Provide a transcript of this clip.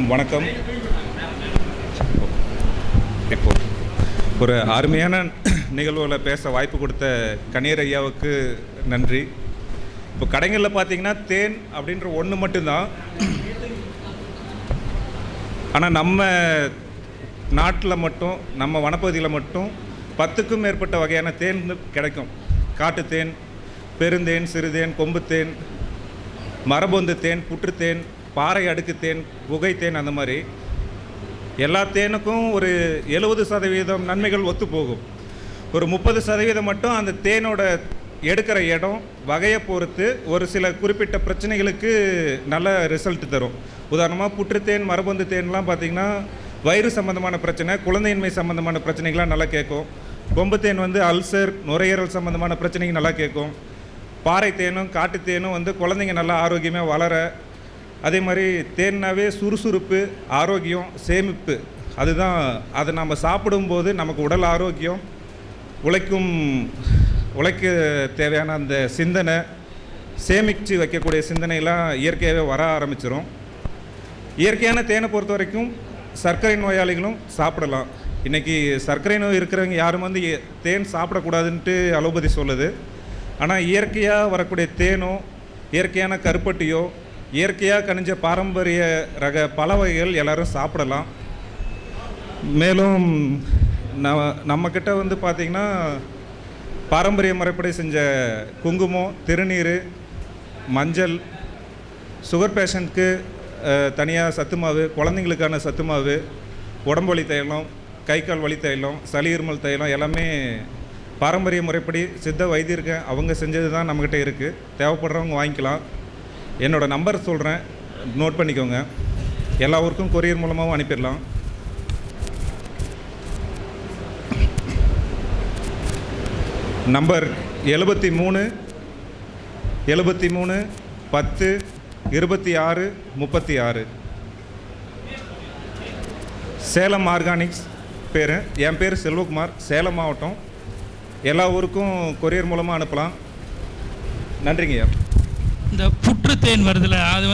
அனைவருக்கும் வணக்கம். இப்போ ஒரு அருமையான நிகழ்வில் பேச வாய்ப்பு கொடுத்த கணீர் ஐயாவுக்கு நன்றி. இப்போ கடைகளில் பார்த்தீங்கன்னா தேன் அப்படின்ற ஒன்று மட்டும்தான். ஆனால் நம்ம நாட்டில் மட்டும், நம்ம வனப்பகுதியில் மட்டும் 10க்கும் மேற்பட்ட வகையான தேன் கிடைக்கும். காட்டுத்தேன், பெருந்தேன், சிறுதேன், கொம்புத்தேன், மரபொந்து தேன், புற்றுத்தேன், பாறை அடுக்கு தேன், குகை தேன், அந்த மாதிரி எல்லா தேனுக்கும் ஒரு 70% நன்மைகள் ஒத்து போகும். ஒரு 30% மட்டும் அந்த தேனோட எடுக்கிற இடம் வகையை பொறுத்து ஒரு சில குறிப்பிட்ட பிரச்சனைகளுக்கு நல்ல ரிசல்ட் தரும். உதாரணமாக புற்றுத்தேன், மரபொந்து தேன்லாம் பார்த்திங்கன்னா வயிறு சம்மந்தமான பிரச்சனை, குழந்தையின்மை சம்மந்தமான பிரச்சனைகள்லாம் நல்லா கேட்கும். கொம்பு தேன் அல்சர், நுரையீரல் சம்மந்தமான பிரச்சனைக்கு நல்லா கேட்கும். பாறை தேனும் காட்டுத்தேனும் குழந்தைங்க நல்லா ஆரோக்கியமாக வளர, அதே மாதிரி தேன்னாவே சுறுசுறுப்பு, ஆரோக்கியம், சேமிப்பு, அதுதான். அதை நம்ம சாப்பிடும்போது நமக்கு உடல் ஆரோக்கியம், உழைக்க தேவையான அந்த சிந்தனை, சேமித்து வைக்கக்கூடிய சிந்தனையெல்லாம் இயற்கையாகவே வர ஆரம்பிச்சிடும். இயற்கையான தேனை பொறுத்த வரைக்கும் சர்க்கரை நோயாளிகளும் சாப்பிடலாம். இன்றைக்கி சர்க்கரை நோய் இருக்கிறவங்க யாரும் தேன் சாப்பிடக்கூடாதுன்ட்டு அலோபதி சொல்லுது. ஆனால் இயற்கையாக வரக்கூடிய தேனோ, இயற்கையான கருப்பட்டியோ, இயற்கையாக கணிஞ்ச பாரம்பரிய ரக பல வகைகள் எல்லோரும் சாப்பிடலாம். மேலும் நம்மக்கிட்ட பார்த்திங்கன்னா பாரம்பரிய முறைப்படி செஞ்ச குங்குமம், திருநீர், மஞ்சள், சுகர் பேஷண்ட்க்கு தனியாக சத்து மாவு, குழந்தைங்களுக்கான சத்து மாவு, உடம்பு வலி தைலம், கை கால் வலி தைலம், சளி இருமல் தைலம் எல்லாமே பாரம்பரிய முறைப்படி சித்த வைத்தியருக்கு அவங்க செஞ்சது தான் நம்மக்கிட்ட இருக்குது. தேவைப்படுறவங்க வாங்கிக்கலாம். என்னோடய நம்பர் சொல்கிறேன், நோட் பண்ணிக்கோங்க. எல்லா ஊருக்கும் கொரியர் மூலமாகவும் அனுப்பிடலாம். நம்பர் 73 10 26 36. சேலம் ஆர்கானிக்ஸ் பேர். என் பேர் செல்வகுமார், சேலம் மாவட்டம். எல்லா ஊருக்கும் கொரியர் மூலமாக அனுப்பலாம். நன்றிங்கய்யா. இந்த புற்றுத்தேன் வருதுல, அது